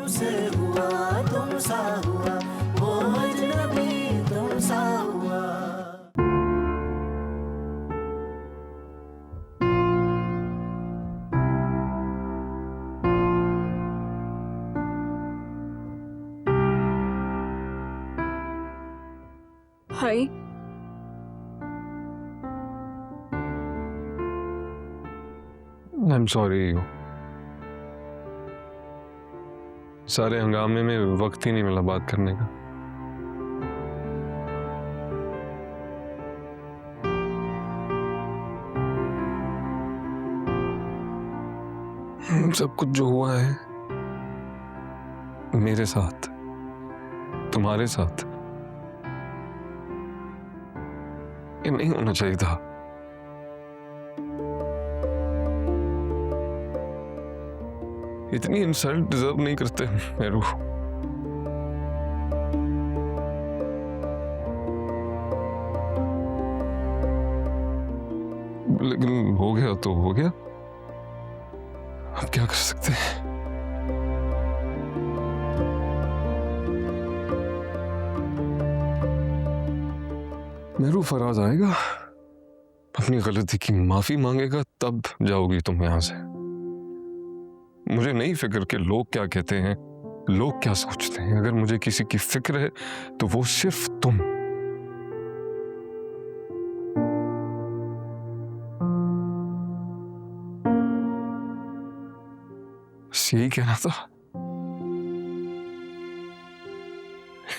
तुमसे हुआ तुमसा हुआ, वो अजनबी तुमसा हुआ। हाय। आई एम सॉरी, सारे हंगामे में वक्त ही नहीं मिला बात करने का। सब कुछ जो हुआ है मेरे साथ, तुम्हारे साथ, ये नहीं होना चाहिए था। इतनी इंसल्ट डिजर्व नहीं करते मेरू। लेकिन हो गया तो हो गया, अब क्या कर सकते हैं। मेरू फराज आएगा, अपनी गलती की माफी मांगेगा, तब जाओगी तुम यहां से। मुझे नहीं फिक्र कि लोग क्या कहते हैं, लोग क्या सोचते हैं। अगर मुझे किसी की फिक्र है तो वो सिर्फ तुम। बस यही कहना था।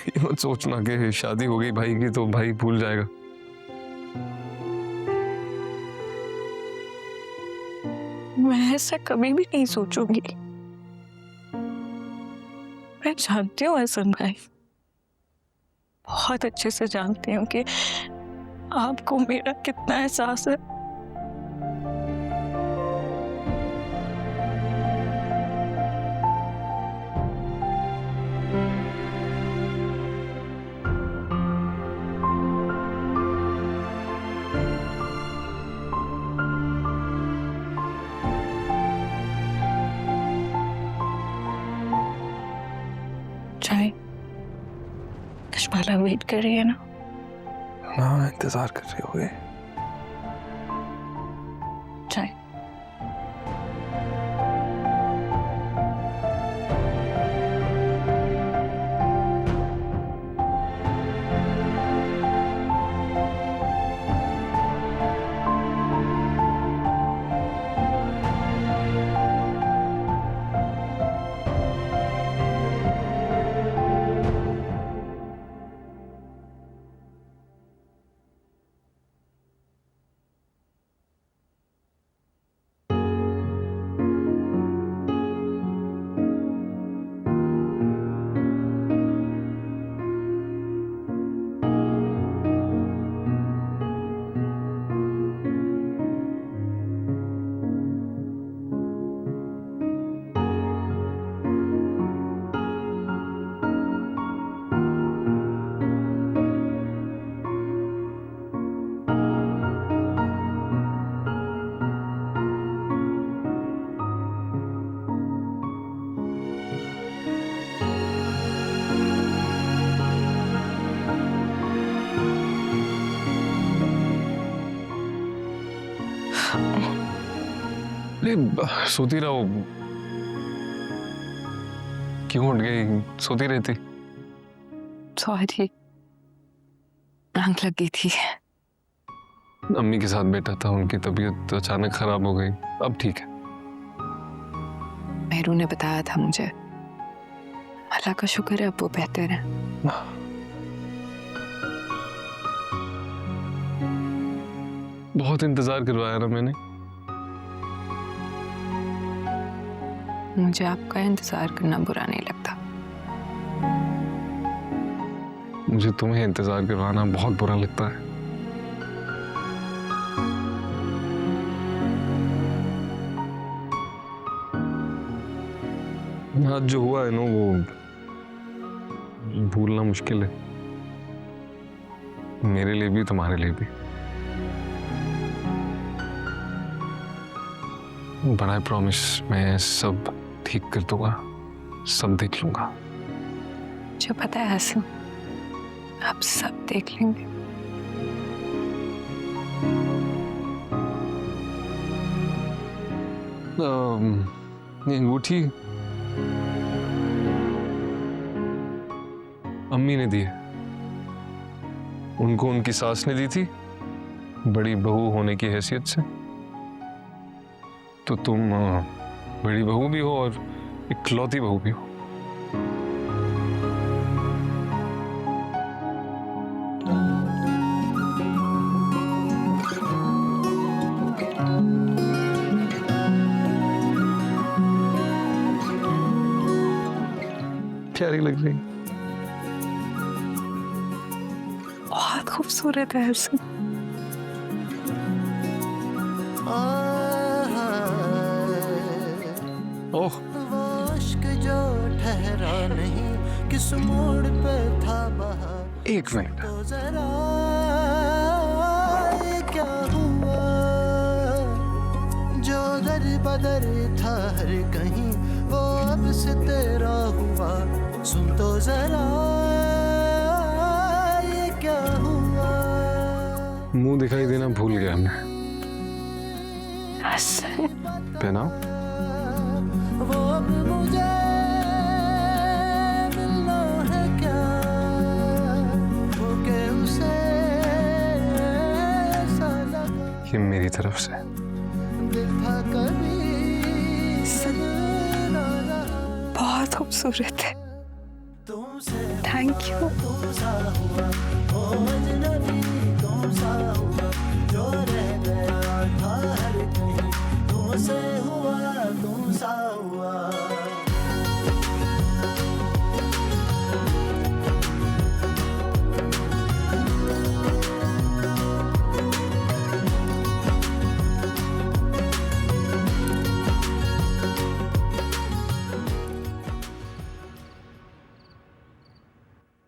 ये मत सोचना कि शादी हो गई भाई की तो भाई भूल जाएगा। मैं ऐसा कभी भी नहीं सोचूंगी। मैं जानती हूँ हसन भाई, बहुत अच्छे से जानती हूँ कि आपको मेरा कितना एहसास है। चाय कशमाला वेट कर रही है ना? हाँ, इंतजार कर रहे होगे। चाय। सोती रहो, क्यों उठ गई? सोती रहती। सॉरी, आंख लग गई थी। अम्मी के साथ बैठा था, उनकी तबीयत अचानक खराब हो गई, अब ठीक है। मेरू ने बताया था मुझे। अल्लाह का शुक्र है अब वो बेहतर है। बहुत इंतजार करवाया ना मैंने। मुझे आपका इंतजार करना बुरा नहीं लगता। मुझे तुम्हें इंतजार करवाना बहुत बुरा लगता है। आज जो हुआ है ना, वो भूलना मुश्किल है, मेरे लिए भी तुम्हारे लिए भी। बट आई प्रॉमिस, मैं सब ठीक कर दूंगा, सब देख लूंगा। जो पता है आसिम, आप सब देख लेंगे। ये अंगूठी अम्मी ने दी है। उनको उनकी सास ने दी थी, बड़ी बहू होने की हैसियत से। तो तुम बड़ी बहू भी हो और इकलौती बहू भी हो। प्यारी लग रही। बहुत खूबसूरत है आसिम। ओह, वो इश्क जो ठहरा नहीं, किस मोड़ पे था बहा, एक मिनट। तो जरा ये क्या हुआ, जो दर बदर था हर कहीं, वो अब से तेरा हुआ, सुन तो जरा ये क्या हुआ। मुंह दिखाई देना भूल गया मैं। आसिम, पहनाओ। वो अब मुझे मिलना है क्या, वो के उसे ऐसा लगा, ये मेरी तरफ से। दिल था कभी ना रहा, बहुत खूबसूरत है। तुमसे थैंक यू। तुम सा हुआ, ओ अजनबी तुम सा हुआ, जो रह गया था हर कहीं, तुमसे हुआ तुम सा हुआ।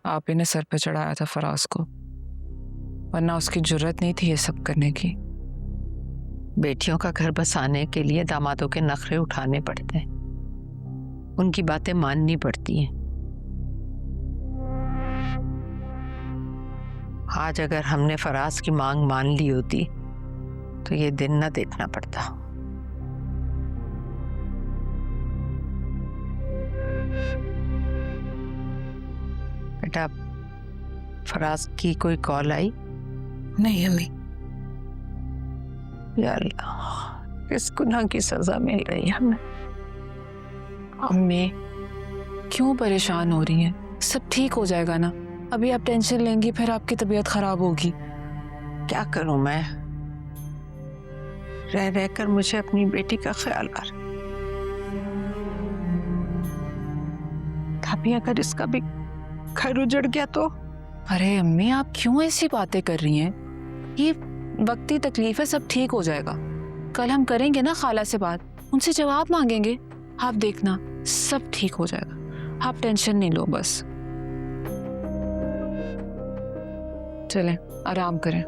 आप ही ने सर पे चढ़ाया था फराज को, वरना उसकी जुर्रत नहीं थी ये सब करने की। बेटियों का घर बसाने के लिए दामादों के नखरे उठाने पड़ते हैं, उनकी बातें माननी पड़ती हैं। आज अगर हमने फराज की मांग मान ली होती तो ये दिन न देखना पड़ता। बेटा, फराज की कोई कॉल आई? नहीं अम्मी। या अल्लाह, किस गुनाह की सजा मिल रही है हमें। अम्मी क्यों परेशान हो रही हैं? सब ठीक हो जाएगा ना। अभी आप टेंशन लेंगी फिर आपकी तबीयत खराब होगी। क्या करूं मैं, रह रहकर मुझे अपनी बेटी का ख्याल आ रहा। भाभी, अगर इसका भी घर उजड़ गया तो? अरे अम्मी आप क्यों ऐसी बातें कर रही हैं? ये वक्ती तकलीफ है, सब ठीक हो जाएगा। कल हम करेंगे ना खाला से बात, उनसे जवाब मांगेंगे। आप देखना सब ठीक हो जाएगा, आप टेंशन नहीं लो बस। चलें आराम करें।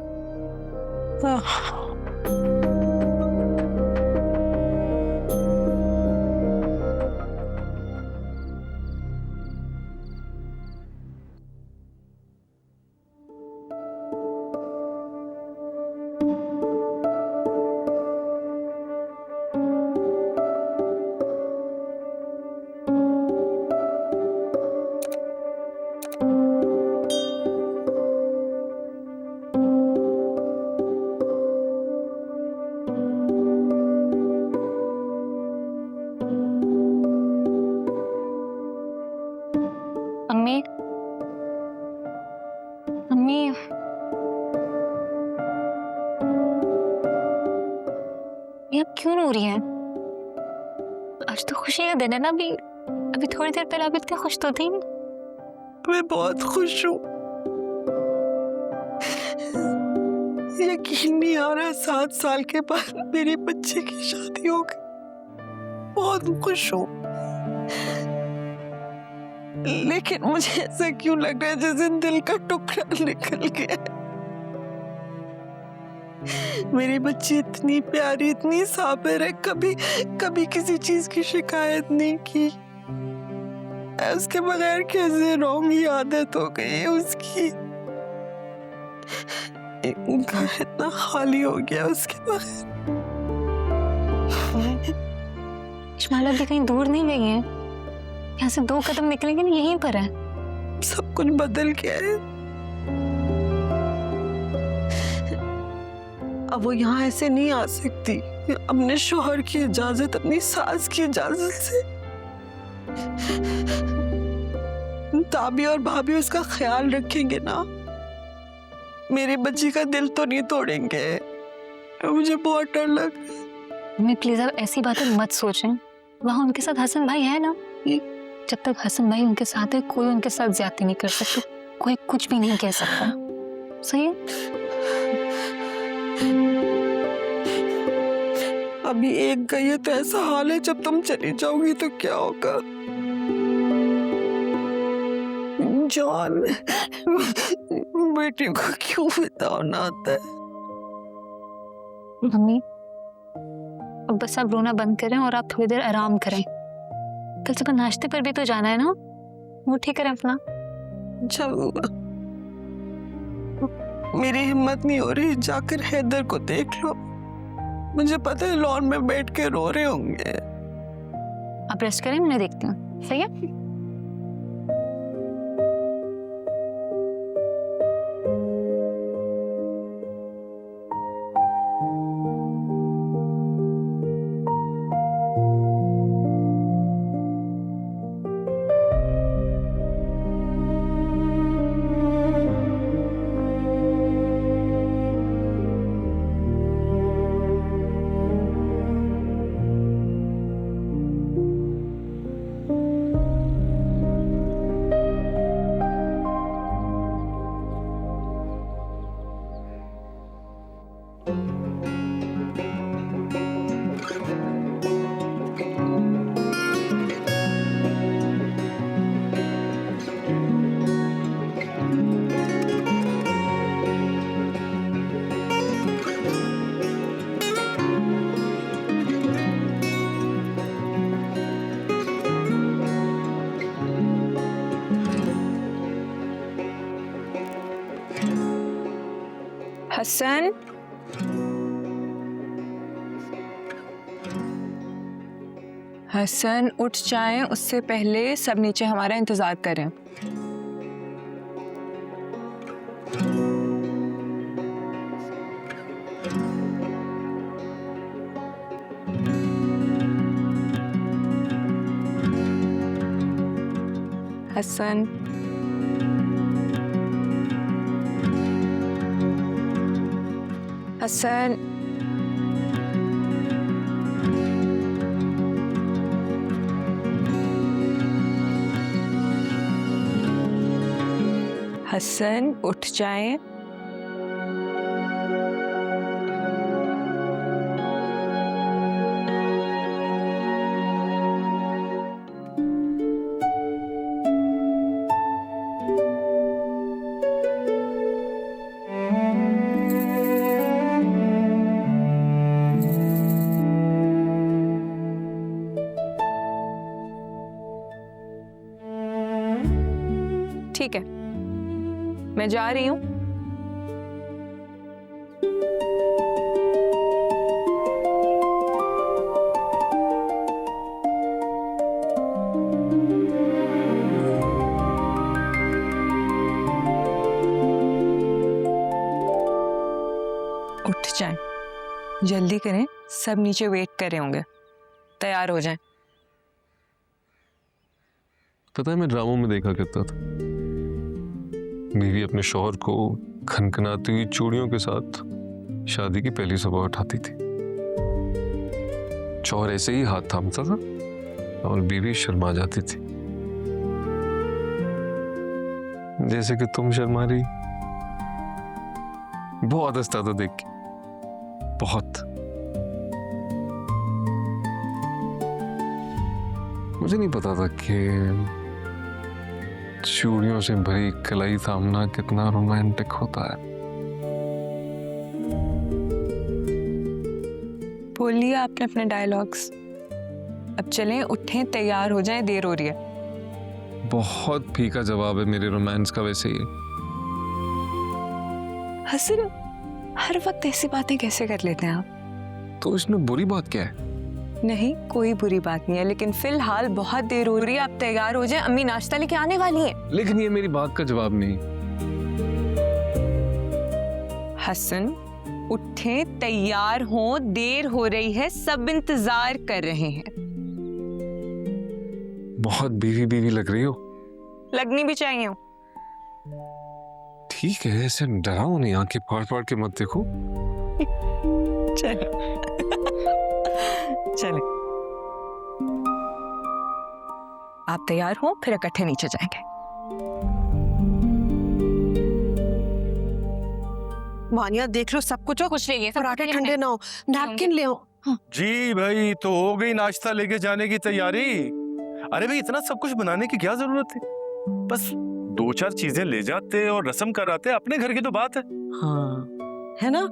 अम्मी, अम्मी, ये आप क्यों रो रही हैं? आज तो खुशी का दिन है ना। अभी थोड़ी देर पहले आप इतनी खुश तो थी। मैं बहुत खुश हूँ। यकीन नहीं आ रहा 7 साल के बाद मेरे बच्चे की शादी हो गई। बहुत खुश हूँ, लेकिन मुझे ऐसा क्यों लग रहा है जैसे दिल का टुकड़ा निकल गया। मेरी बच्ची इतनी प्यारी, इतनी साबिर है, कभी किसी चीज की शिकायत नहीं की। पता है उसके बगैर कैसे रहूंगी, आदत हो गई है उसकी। घर इतना खाली हो गया उसके बगैर। इश्माइला भी कहीं दूर नहीं गई है, यहाँ से 2 कदम निकलेंगे ना यहीं पर है। सब कुछ बदल गया है। अब वो यहाँ ऐसे नहीं आ सकती, अपने शोहर की इजाजत, अपनी सास की इजाजत से। ताबी और भाभी उसका ख्याल रखेंगे ना, मेरे बच्ची का दिल तो नहीं तोड़ेंगे। मुझे बहुत डर लग रहा है। मम्मी प्लीज आप ऐसी बातें मत सोचें, वहाँ उनके साथ हसन भाई है ना। जब तक हसन भाई उनके साथ है कोई उनके साथ ज्यादती नहीं कर सकता, कोई कुछ भी नहीं कह सकता। सही है? अभी एक गई है तो ऐसा हाल है, जब तुम चली जाओगी तो क्या होगा? जान, बेटी को क्यों बिताना आता है? मम्मी अब बस आप रोना बंद करें और आप थोड़ी देर आराम करें। कल सुबह नाश्ते पर भी तो जाना है ना, वो ठीक करें अपना। चलूंगा। मेरी हिम्मत नहीं हो रही, जाकर हैदर को देख लो। मुझे पता है लॉन में बैठ के रो रहे होंगे। आप रेस्ट करें, मैं देखती हूँ। सही है? हसन, हसन उठ जाएं, उससे पहले सब नीचे हमारा इंतजार करें। हसन, हसन, हसन उठ जाएं। ठीक है, मैं जा रही हूँ। उठ जाएं, जल्दी करें, सब नीचे वेट कर रहे होंगे, तैयार हो जाएं। पता है मैं ड्रामों में देखा करता था, बीवी अपने शौहर को खनखनाती हुई चूड़ियों के साथ शादी की पहली सुबह उठाती थी। शौहर ऐसे ही हाथ थामता था और बीवी शर्मा जाती थी, जैसे कि तुम शर्मा रही। बहुत हंसता था देख के, बहुत। मुझे नहीं पता था कि चूड़ियों से भरी कलाई थामना कितना रोमांटिक होता है। बोल लिया आपने अपने डायलॉग्स, अब चलें, उठें, तैयार हो जाएं, देर हो रही है। बहुत फीका जवाब है मेरे रोमांस का वैसे ही। हसन, हर वक्त ऐसी बातें कैसे कर लेते हैं आप? तो इसमें बुरी बात क्या है? नहीं, कोई बुरी बात नहीं है, लेकिन फिलहाल बहुत देर हो रही है, आप तैयार हो जाए, अम्मी नाश्ता लेके आने वाली है। लेकिन ये मेरी बात का जवाब नहीं। हसन, उठें, तैयार हों, देर हो रही है, सब इंतजार कर रहे हैं। बहुत बीवी बीवी लग रही हो। लगनी भी चाहिए। ठीक है, ऐसे डराओ नहीं, आंखें फाड़ फाड़ के मत देखो। चलो चले, आप तैयार हो, फिर इकट्ठे नीचे जाएंगे। वानिया देख लो, सब कुछ हो, कुछ नहीं है, पराठे ठंडे ना हो, नैपकिन ले आओ। जी भाई, तो हो गई नाश्ता लेके जाने की तैयारी। अरे भाई, इतना सब कुछ बनाने की क्या जरूरत थी? बस 2-4 चीजें ले जाते और रस्म कराते, अपने घर की तो बात है। हाँ, है ना,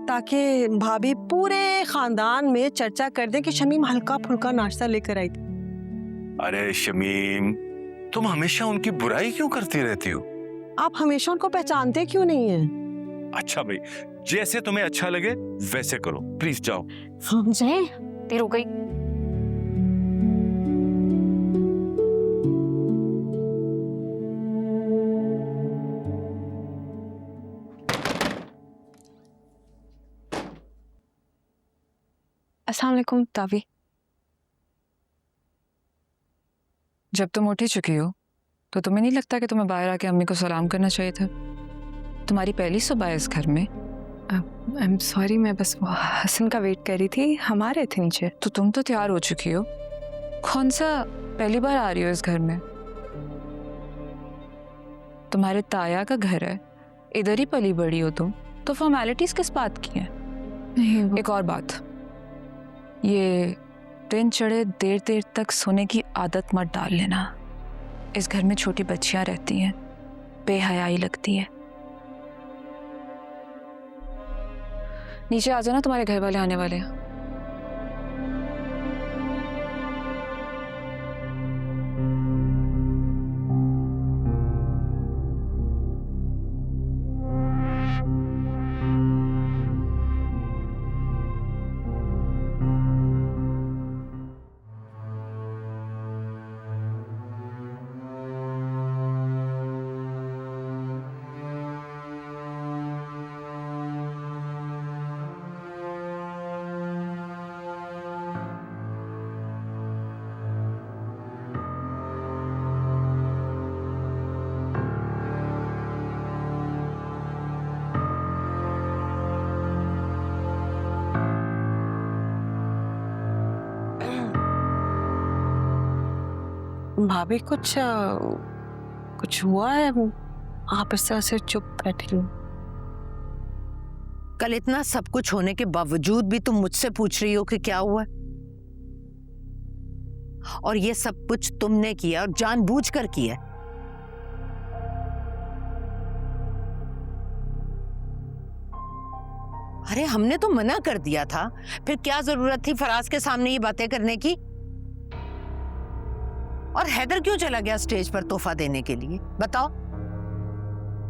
ताकि भाभी पूरे खानदान में चर्चा कर दें कि शमीम हल्का फुल्का नाश्ता लेकर आई थी। अरे शमीम, तुम हमेशा उनकी बुराई क्यों करती रहती हो? आप हमेशा उनको पहचानते क्यों नहीं है? अच्छा भाई, जैसे तुम्हें अच्छा लगे वैसे करो, प्लीज जाओ। जय, देर हो गई। अस्सलाम वालेकुम तावी। जब तुम उठ ही चुकी हो तो तुम्हें नहीं लगता कि तुम्हें बाहर आके अम्मी को सलाम करना चाहिए था? तुम्हारी पहली सुबह है इस घर में। आई एम सॉरी, मैं बस वो हसन का वेट कर रही थी, हम आ रहे थे नीचे। तो तुम तो तैयार हो चुकी हो, कौन सा पहली बार आ रही हो इस घर में? तुम्हारे ताया का घर है, इधर ही पली बड़ी हो तुम, तो फॉर्मेलिटीज किस बात की है? नहीं, एक और बात, ये दिन चढ़े देर देर तक सोने की आदत मत डाल लेना। इस घर में छोटी बच्चियां रहती हैं, बेहयाई लगती है। नीचे आ जाना, तुम्हारे घर वाले आने वाले हैं। भाभी, कुछ हुआ है? आप इस तरह से चुप बैठी हो। कल इतना सब कुछ होने के बावजूद भी तुम मुझसे पूछ रही हो कि क्या हुआ? और ये सब कुछ तुमने किया और जानबूझकर किया। अरे हमने तो मना कर दिया था, फिर क्या जरूरत थी फराज के सामने ये बातें करने की? और हैदर क्यों चला गया स्टेज पर तोहफा देने के लिए, बताओ?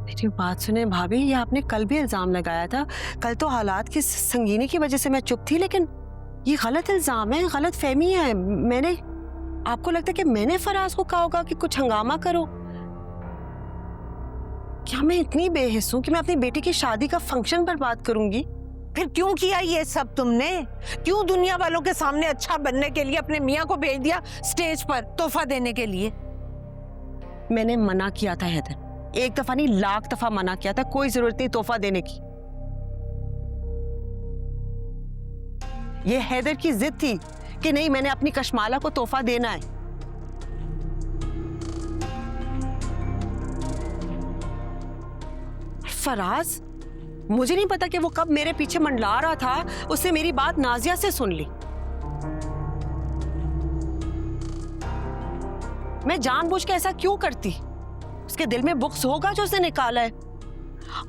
मेरी बात सुने भाभी, ये आपने कल भी इल्जाम लगाया था। कल तो हालात की संगीनी की वजह से मैं चुप थी, लेकिन ये गलत इल्जाम है, गलत फहमी है। मैंने, आपको लगता है कि मैंने फराज को कहा होगा कि कुछ हंगामा करो? क्या मैं इतनी बेहिस हूं कि मैं अपनी बेटी की शादी का फंक्शन बर्बाद करूंगी? फिर क्यों किया ये सब तुमने? क्यों दुनिया वालों के सामने अच्छा बनने के लिए अपने मियाँ को भेज दिया स्टेज पर तोहफा देने के लिए? मैंने मना किया था हैदर, एक दफा नहीं लाख दफा मना किया था, कोई जरूरत नहीं तोहफा देने की। ये हैदर की जिद थी कि नहीं, मैंने अपनी कशमाला को तोहफा देना है। फराज, मुझे नहीं पता कि वो कब मेरे पीछे मंडला रहा था, उससे मेरी बात नाजिया से सुन ली। मैं जानबूझ के ऐसा क्यों करती? उसके दिल में बुक्स होगा जो उसे निकाला है।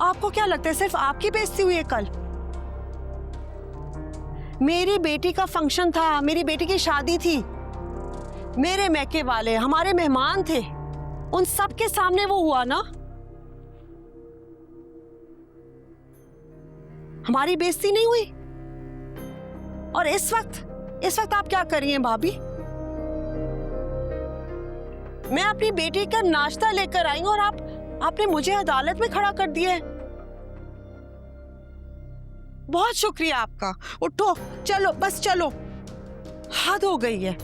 आपको क्या लगता है सिर्फ आपकी बेइज्जती हुई है कल? मेरी बेटी का फंक्शन था, मेरी बेटी की शादी थी, मेरे मैके वाले हमारे मेहमान थे, उन सब के सामने वो हुआ ना, हमारी बेइज्जती नहीं हुई। और इस वक्त आप क्या कर रही हैं भाभी? मैं अपनी बेटी का नाश्ता लेकर आई हूं और आपने मुझे अदालत में खड़ा कर दिया है। बहुत शुक्रिया आपका। उठो, चलो, बस चलो, हद हो गई है।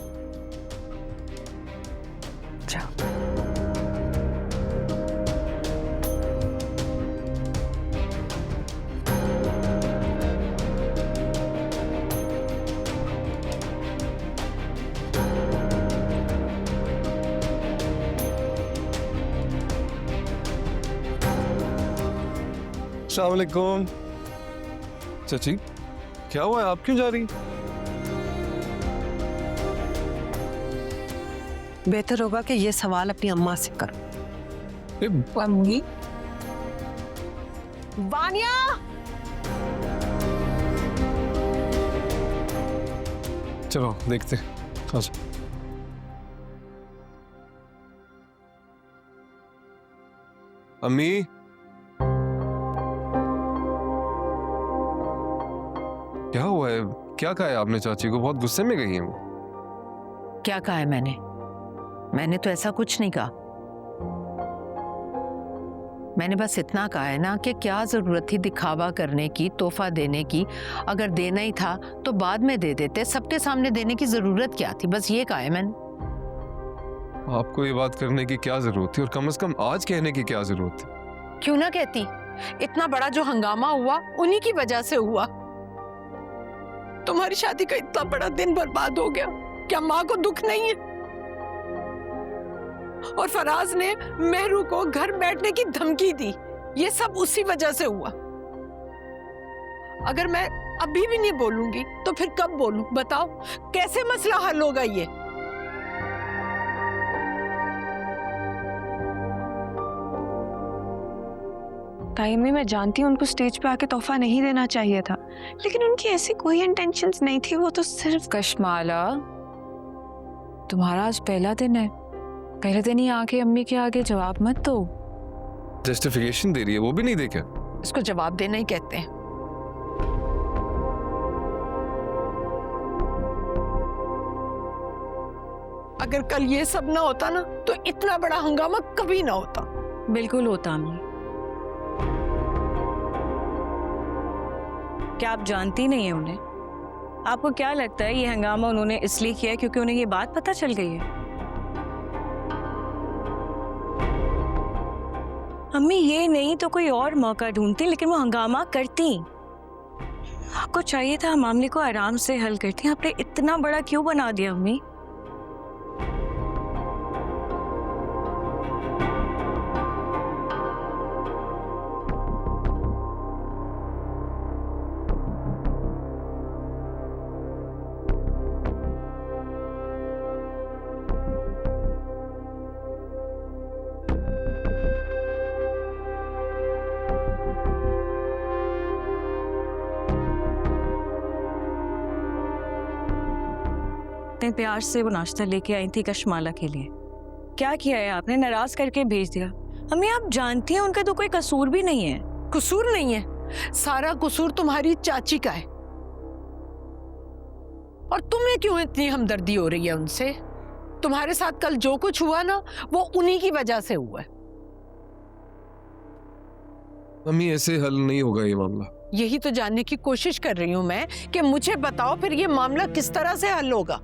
अस्सलाम वालेकुम। चाची, क्या हुआ है? आप क्यों जा रही? बेहतर होगा कि ये सवाल अपनी अम्मा से करो। अम्मी, वानिया, चलो देखते। अच्छा, अम्मी, क्या हुआ है? क्या कहा है आपने चाची को? बहुत गुस्से में गई हैं वो। क्या कहा है मैंने तो ऐसा कुछ नहीं कहा। मैंने बस इतना कहा है ना कि क्या जरूरत थी दिखावा करने की, तोहफा देने की। अगर देना ही था तो बाद में दे देते, सबके सामने देने की जरूरत क्या थी, बस ये कहा है मैंने। आपको ये बात करने की क्या जरूरत थी, और कम से कम आज कहने की क्या जरूरत थी? क्यों ना कहती, इतना बड़ा जो हंगामा हुआ उन्हीं की वजह से हुआ। तुम्हारी शादी का इतना बड़ा दिन बर्बाद हो गया, क्या माँ को दुख नहीं है? और फराज ने मेहरू को घर बैठने की धमकी दी, ये सब उसी वजह से हुआ। अगर मैं अभी भी नहीं बोलूंगी तो फिर कब बोलूं? बताओ, कैसे मसला हल होगा ये? ताइमी, मैं जानती हूँ उनको स्टेज पे आके तोहफा नहीं देना चाहिए था, लेकिन उनकी ऐसी कोई इंटेंशंस नहीं थी। वो तो सिर्फ कश्माला, तुम्हारा आज पहला दिन है, पहले दिन ही आके अम्मी के आगे जवाब मत दो। जस्टिफिकेशन दे रही है, वो भी नहीं देखा। इसको जवाब देना ही कहते हैं। अगर कल ये सब ना होता ना तो इतना बड़ा हंगामा कभी ना होता। बिल्कुल होता अम्मी। क्या आप जानती नहीं है उन्हें? आपको क्या लगता है ये हंगामा उन्होंने इसलिए किया है क्योंकि उन्हें ये बात पता चल गई है? अम्मी, ये नहीं तो कोई और मौका ढूंढती, लेकिन वो हंगामा करती। आपको चाहिए था मामले को आराम से हल करती, आपने इतना बड़ा क्यों बना दिया अम्मी? इतने प्यार से वो नाश्ता लेके आई थी कश्माला के लिए, क्या किया है आपने? नाराज करके भेज दिया। अम्मी, आप जानती हैं उनका तो कोई कसूर भी नहीं है। कसूर नहीं है, सारा कसूर तुम्हारी चाची का है। और तुम्हें क्यों इतनी हमदर्दी हो रही है उनसे? तुम्हारे साथ कल जो कुछ हुआ ना, वो उन्हीं की वजह से हुआ है। मम्मी, ऐसे हल नहीं होगा ये मामला। यही तो जानने की कोशिश कर रही हूं मैं कि मुझे बताओ फिर ये मामला किस तरह से हल होगा।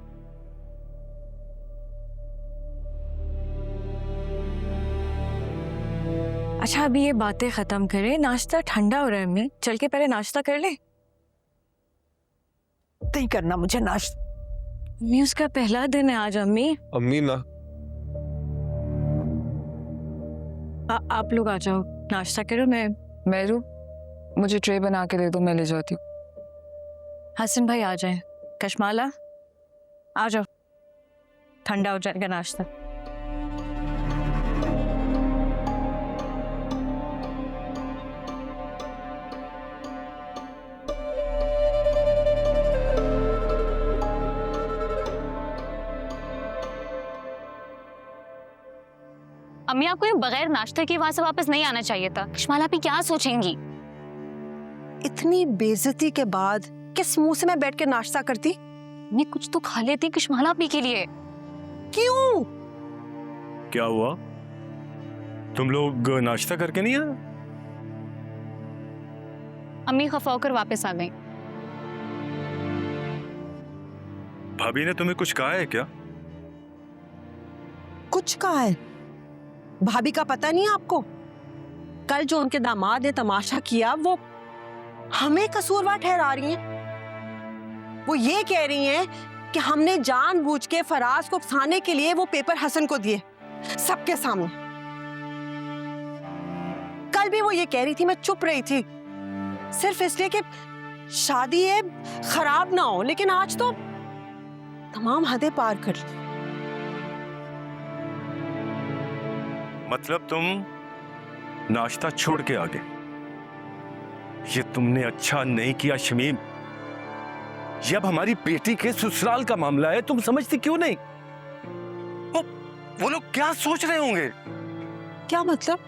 अच्छा, अभी ये बातें खत्म करें, नाश्ता ठंडा हो रहा है अम्मी, चल के पहले नाश्ता कर ले। नहीं करना मुझे नाश्ता। अम्मी, उसका पहला दिन है आज अम्मी। अम्मी ना, आप लोग आ जाओ, नाश्ता करो। मैं मेरू, मुझे ट्रे बना के दे दो, मैं ले जाती हूँ। हसन भाई आ जाए। कश्माला आ जाओ, ठंडा हो जाएगा नाश्ता। अम्मी आपको ये बगैर नाश्ता के वहां से वापस नहीं आना चाहिए था। कश्माला भी क्या सोचेंगी? इतनी बेइज्जती के बाद किस मुंह से मैं बैठ के नाश्ता करती? मैं कुछ तो खा लेती कश्माला भी के लिए। क्यों? क्या हुआ, तुम लोग नाश्ता करके नहीं आए? अम्मी खफा होकर वापस आ गई। भाभी ने तुम्हें कुछ कहा है क्या? कुछ कहा है? भाभी का पता नहीं है आपको? कल जो उनके दामाद ने तमाशा किया वो हमें कसूरवार ठहरा रही हैं। वो ये कह रही हैं कि हमने जानबूझ के फराज को फंसाने के लिए वो पेपर हसन को दिए सबके सामने। कल भी वो ये कह रही थी, मैं चुप रही थी सिर्फ इसलिए कि शादी है खराब ना हो, लेकिन आज तो तमाम हदें पार कर ली। मतलब तुम नाश्ता छोड़ के आ गए? ये तुमने अच्छा नहीं किया शमीम। ये अब हमारी बेटी के ससुराल का मामला है, तुम समझती क्यों नहीं? वो लोग क्या सोच रहे होंगे? क्या मतलब?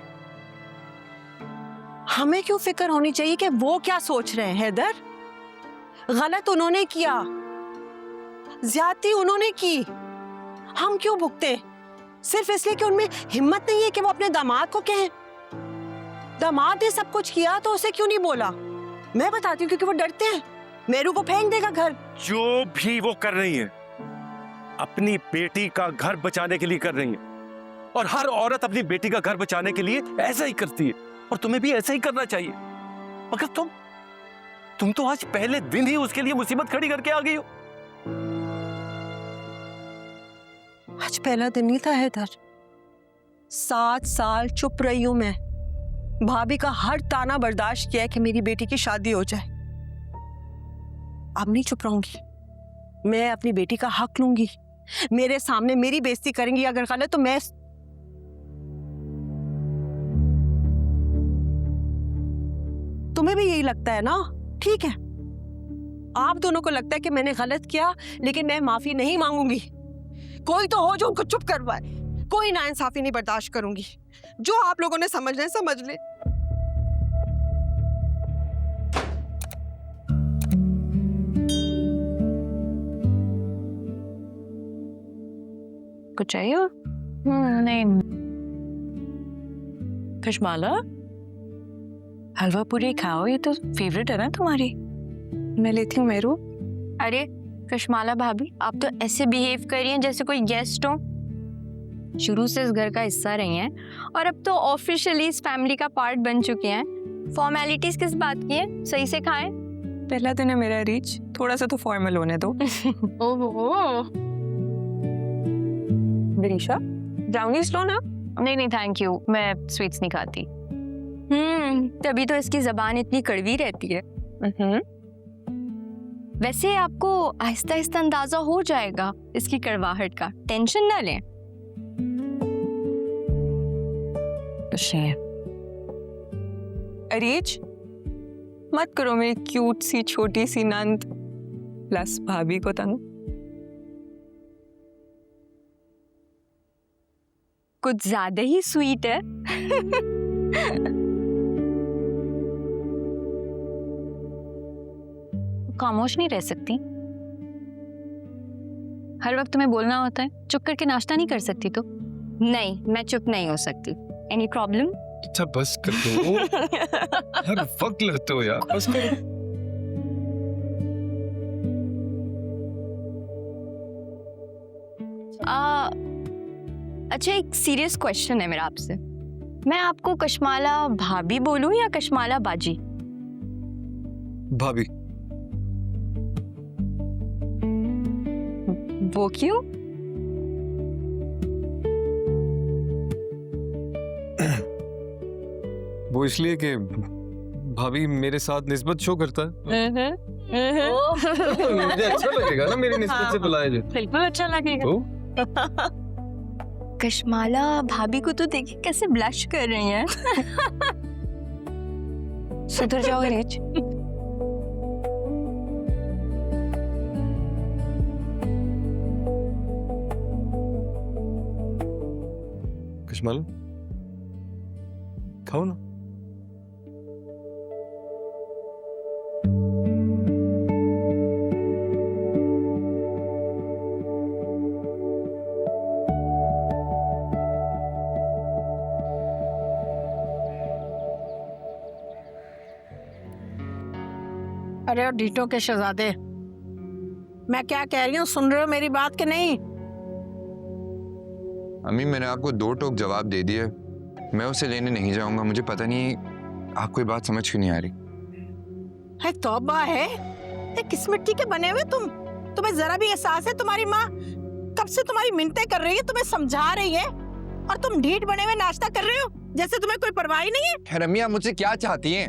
हमें क्यों फिक्र होनी चाहिए कि वो क्या सोच रहे हैं? हैदर, गलत उन्होंने किया, ज्यादती उन्होंने की, हम क्यों भुगते? सिर्फ इसलिए कि उनमें हिम्मत नहीं है कि वो अपने दामाद को कहें। दामाद ने सब कुछ किया तो उसे क्यों नहीं बोला? मैं बताती हूँ क्योंकि वो डरते हैं मेरू को फेंक देगा घर। जो भी वो कर रही है अपनी बेटी का घर बचाने के लिए कर रही है, और हर औरत अपनी बेटी का घर बचाने के लिए ऐसा ही करती है, और तुम्हें भी ऐसा ही करना चाहिए। मगर तुम तो आज पहले दिन ही उसके लिए मुसीबत खड़ी करके आ गई हो। आज पहला दिन नहीं था हैदर, 7 साल चुप रही हूं मैं। भाभी का हर ताना बर्दाश्त किया है कि मेरी बेटी की शादी हो जाए। अब नहीं चुप रहूंगी, मैं अपनी बेटी का हक लूंगी। मेरे सामने मेरी बेइज्जती करेंगी अगर गलत तो मैं। तुम्हें भी यही लगता है ना? ठीक है, आप दोनों को लगता है कि मैंने गलत किया, लेकिन मैं माफी नहीं मांगूंगी। कोई तो हो जो उनको चुप करवाए। कोई नाइंसाफी नहीं बर्दाश्त करूंगी। जो आप लोगों ने समझना है समझ ले। कुछ चाहिए? नहीं। कश्माला, हलवा पूरी खाओ, ये तो फेवरेट है ना तुम्हारी। मैं लेती हूँ मेरू। अरे कश्माला भाभी, आप तो ऐसे बिहेव कर रही हैं जैसे कोई गेस्ट हो। शुरू से इस घर का हिस्सा रही हैं और अब तो ऑफिशियली इस फैमिली का पार्ट बन चुकी हैं। फॉर्मेलिटीज किस बात की है? सही से खाएं। पहला दिन है मेरा रीच, थोड़ा सा तो फॉर्मल होने दो। ओहो, विनीशा, ब्राउनीज लो ना। नहीं थैंक यू, मैं स्वीट्स नहीं खाती। तभी तो इसकी जबान इतनी कड़वी रहती है। वैसे आपको आहिस्ता आहिस्ता अंदाजा हो जाएगा इसकी कड़वाहट का, टेंशन ना लें। अरीज, मत करो मेरी क्यूट सी छोटी सी नंद प्लस भाभी को तंग। कुछ ज्यादा ही स्वीट है। खामोश नहीं रह सकती? हर वक्त तुम्हें बोलना होता है? चुप करके नाश्ता नहीं कर सकती तो? नहीं, मैं चुप नहीं हो सकती। Any problem? अच्छा बस कर दो। हर वक्त लड़ते हो यार, बस करो। अच्छा, एक सीरियस क्वेश्चन है मेरा आपसे। मैं आपको कश्माला भाभी बोलूं या कश्माला बाजी? भाभी। वो क्यों? वो इसलिए कि भाभी मेरे साथ निस्बत शो करता है। मुझे अच्छा लगेगा ना मेरी निस्बत से बुलाया जाए। बिल्कुल अच्छा लगेगा। तो कश्माला भाभी को तो देखिए कैसे ब्लश कर रही हैं। सुधर जाओ रीच। कश्माला, खाओ ना। अरे डीटो के शहजादे, मैं क्या कह रही हूँ, सुन रहे हो मेरी बात कि नहीं? अम्मी मैंने आपको 2 टोक जवाब दे दिए, मैं उसे लेने नहीं जाऊंगा। मुझे पता नहीं आपको ये बात समझ क्यों नहीं आ रही। है तौबा है, ये किस मिट्टी के बने हुए तुम? तुम्हें जरा भी एहसास है? तुम्हारी माँ कब से तुम्हारी मिन्नतें कर रही है, तुम्हें समझा रही है, और तुम ढीठ बने हुए नाश्ता कर रहे हो जैसे तुम्हें कोई परवाह ही नहीं है। खैर अम्मी, आप मुझसे क्या चाहती हैं?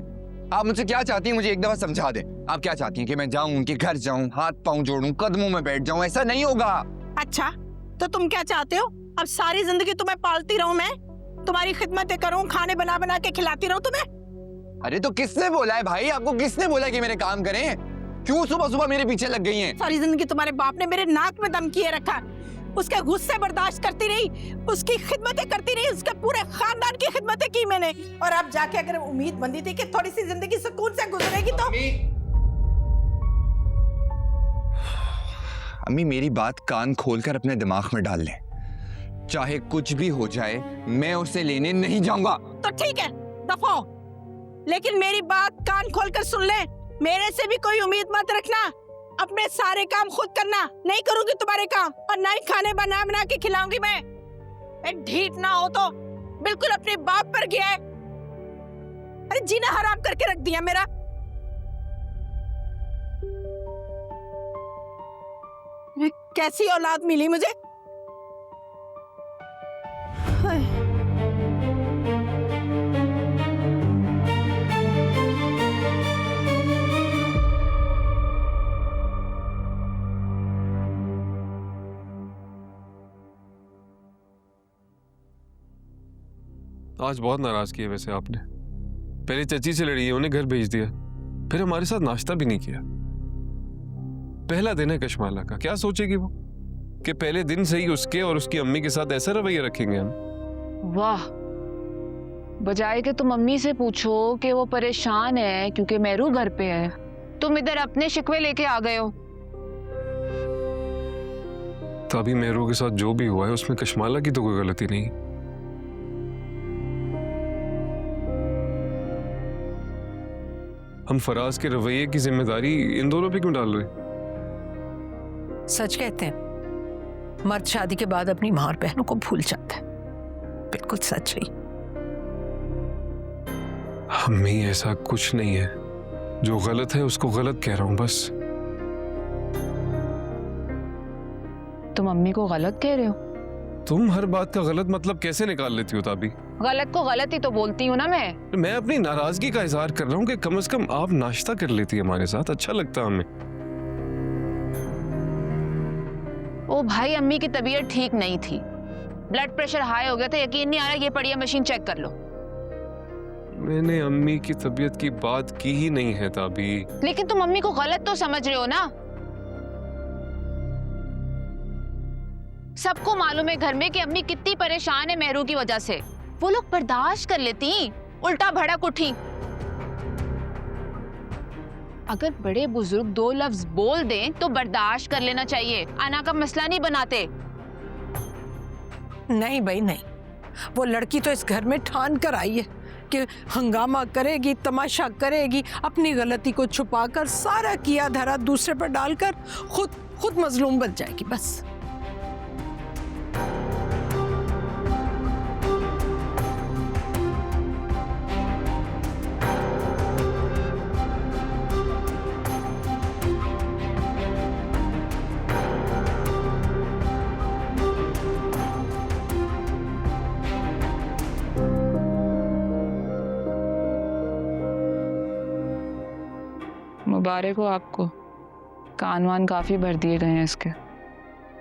आप मुझसे क्या चाहती हैं? मुझे एक दफा समझा दें। आप क्या चाहती हैं कि मैं जाऊं, उनके घर जाऊं, हाथ पांव जोड़ूं, कदमों में बैठ जाऊं? ऐसा नहीं होगा। अच्छा, तो तुम क्या चाहते हो? अब सारी जिंदगी तुम्हें पालती रहूं, मैं तुम्हारी खिदमतें करूं, खाने बना बना के खिलाती रहूं तुम्हें? अरे तो किसने बोला है भाई? आपको किसने बोला कि मेरे काम करें? क्यों सुबह सुबह मेरे पीछे लग गई हैं? सारी जिंदगी तुम्हारे बाप ने मेरे नाक में दम किए रखा, उसके गुस्से बर्दाश्त करती रही, उसकी खिदमतें करती रही, उसके पूरे खानदान की खिदमतें की मैंने, और अब जाके अगर उम्मीद बंदी थी कि थोड़ी सी जिंदगी सुकून से गुजरेगी तो। अम्मी मेरी बात कान खोलकर अपने दिमाग में डाल लें, चाहे कुछ भी हो जाए मैं उसे लेने नहीं जाऊंगा। तो ठीक है, दफा हो, लेकिन मेरी बात कान खोलकर सुन ले, मेरे से भी कोई उम्मीद मत रखना। अपने सारे काम खुद करना, नहीं करूंगी तुम्हारे काम, और ना ही खाने बना बना के खिलाऊंगी मैं। ढीठ ना हो तो बिल्कुल अपने बाप पर गया है। अरे जीना हराम करके रख दिया मेरा। अरे कैसी औलाद मिली मुझे। आज बहुत नाराज किया वैसे आपने। पहले चाची से लड़ी है, उन्हें घर भेज दिया, फिर हमारे साथ नाश्ता भी नहीं किया। पहला दिन है कशमाला का, क्या सोचेगी वो कि पहले दिन से ही उसके और उसकी अम्मी के साथ ऐसा रवैया रखेंगे हम? वाह, बजाय के तुम मम्मी से पूछो कि वो परेशान है क्योंकि मेरू घर पे है, तुम इधर अपने शिकवे लेके आ गए हो। तभी मेरू के साथ जो भी हुआ है उसमें कशमाला की तो कोई गलती नहीं। हम फराज के रवैये की जिम्मेदारी इन दोनों पे क्यों डाल रहे? सच कहते हैं, मर्द शादी के बाद अपनी माँ और बहनों को भूल जाता है। बिल्कुल सच है। अम्मी ऐसा कुछ नहीं है, जो गलत है उसको गलत कह रहा हूं बस। तुम मम्मी को गलत कह रहे हो? तुम हर बात का गलत मतलब कैसे निकाल लेती हो ताबी? गलत को गलत ही तो बोलती हूँ ना मैं अपनी नाराजगी का इजहार कर रहा हूँ कि कम से कम आप नाश्ता कर लेती है हमारे साथ, अच्छा लगता हमें। ओ भाई, अम्मी की तबीयत ठीक नहीं थी, ब्लड प्रेशर हाई हो गया था, यकीन नहीं आ रहा, ये पड़ी मशीन चेक कर लो। मैंने अम्मी की तबीयत की बात की ही नहीं है ताबी। लेकिन तुम मम्मी को गलत तो समझ रहे हो ना। सबको मालूम है घर में कि अम्मी कितनी परेशान है मेहरू की वजह से, वो लोग बर्दाश्त कर लेती, उल्टा भड़क उठी। अगर बड़े बुजुर्ग 2 लफ्ज बोल दें तो बर्दाश्त कर लेना चाहिए, आना का मसला नहीं बनाते। नहीं भाई नहीं, वो लड़की तो इस घर में ठान कर आई है कि हंगामा करेगी, तमाशा करेगी, अपनी गलती को छुपाकर सारा किया धरा दूसरे पर डालकर खुद मजलूम बन जाएगी बस। मुबारक हो आपको, कान वान काफी भर दिए गए हैं इसके।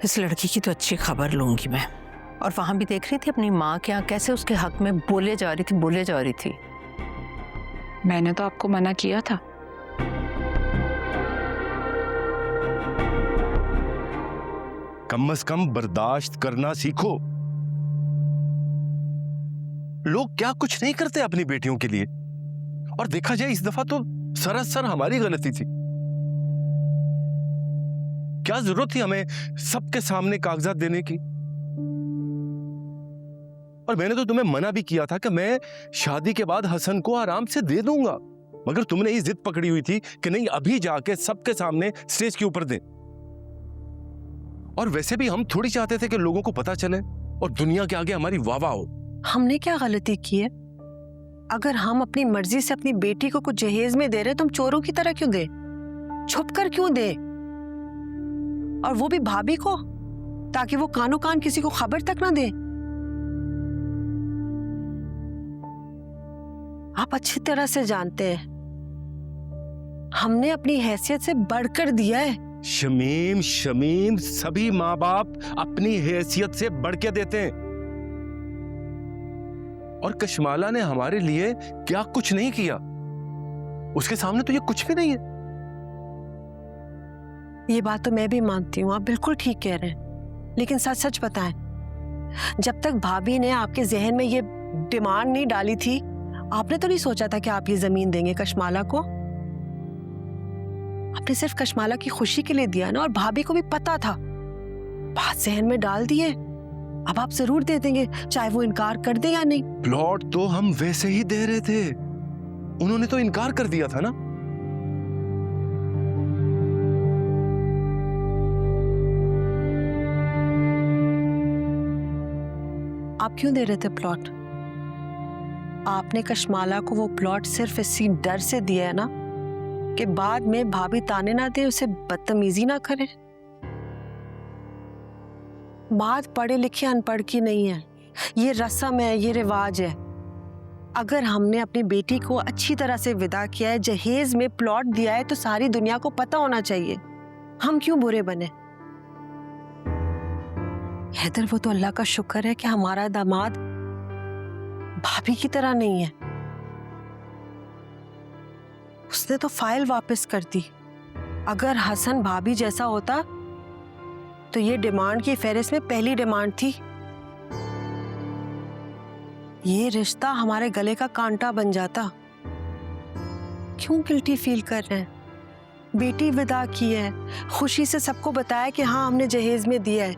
इस लड़की की तो अच्छी खबर लूंगी मैं। और वहां भी देख रही थी अपनी माँ के यहाँ कैसे उसके हक में बोले जा रही थी। मैंने तो आपको मना किया था। कम से कम बर्दाश्त करना सीखो। लोग क्या कुछ नहीं करते अपनी बेटियों के लिए। और देखा जाए इस दफा तो सरासर हमारी गलती थी। क्या जरूरत थी हमें सबके सामने कागजात देने की? और मैंने तो तुम्हें मना भी किया था कि मैं शादी के बाद हसन को आराम से दे दूंगा, मगर तुमने ये जिद पकड़ी हुई थी कि नहीं, अभी जाके सबके सामने स्टेज के ऊपर दे। और वैसे भी हम थोड़ी चाहते थे कि लोगों को पता चले और दुनिया के आगे हमारी वाह हो। हमने क्या गलती की है? अगर हम अपनी मर्जी से अपनी बेटी को कुछ जहेज में दे रहे तो हम चोरों की तरह क्यों दे? छुप कर क्यों दे? और वो भी भाभी को, ताकि वो कानो कान किसी को खबर तक ना दे। आप अच्छी तरह से जानते हैं हमने अपनी हैसियत से बढ़कर दिया है। शमीम शमीम, सभी माँ बाप अपनी हैसियत से बढ़ के देते हैं। और कशमाला ने हमारे लिए क्या कुछ नहीं किया, उसके सामने तो ये कुछ भी नहीं है। ये बात तो मैं भी मानती हूँ, आप बिल्कुल ठीक कह रहे हैं, लेकिन सच सच बताएं, जब तक भाभी ने आपके जहन में ये डिमांड नहीं डाली थी, आपने तो नहीं सोचा था कि आप ये जमीन देंगे कशमाला को? आपने सिर्फ कशमाला की खुशी के लिए दिया ना, और भाभी को भी पता था। बात जहन में डाल दिए, अब आप जरूर दे देंगे, चाहे वो इनकार कर दे या नहीं। प्लॉट तो हम वैसे ही दे रहे थे, उन्होंने तो इनकार कर दिया था ना। आप क्यों दे रहे थे प्लॉट? आपने कशमाला को वो प्लॉट सिर्फ इसी डर से दिया है ना कि बाद में भाभी ताने ना दे, उसे बदतमीजी ना करे। बात पढ़े लिखे अनपढ़ की नहीं है, ये रस्म है, ये रिवाज है। अगर हमने अपनी बेटी को अच्छी तरह से विदा किया है, जहेज में प्लॉट दिया है, तो सारी दुनिया को पता होना चाहिए। हम क्यों बुरे बने? हैदर, वो तो अल्लाह का शुक्र है कि हमारा दामाद भाभी की तरह नहीं है। उसने तो फाइल वापस कर दी। अगर हसन भाभी जैसा होता तो ये डिमांड की फेहरिस्त में पहली डिमांड थी। ये रिश्ता हमारे गले का कांटा बन जाता। क्यों गिल्टी फील कर रहे हैं? बेटी विदा की है, खुशी से सबको बताया कि हाँ हमने जहेज में दिया है,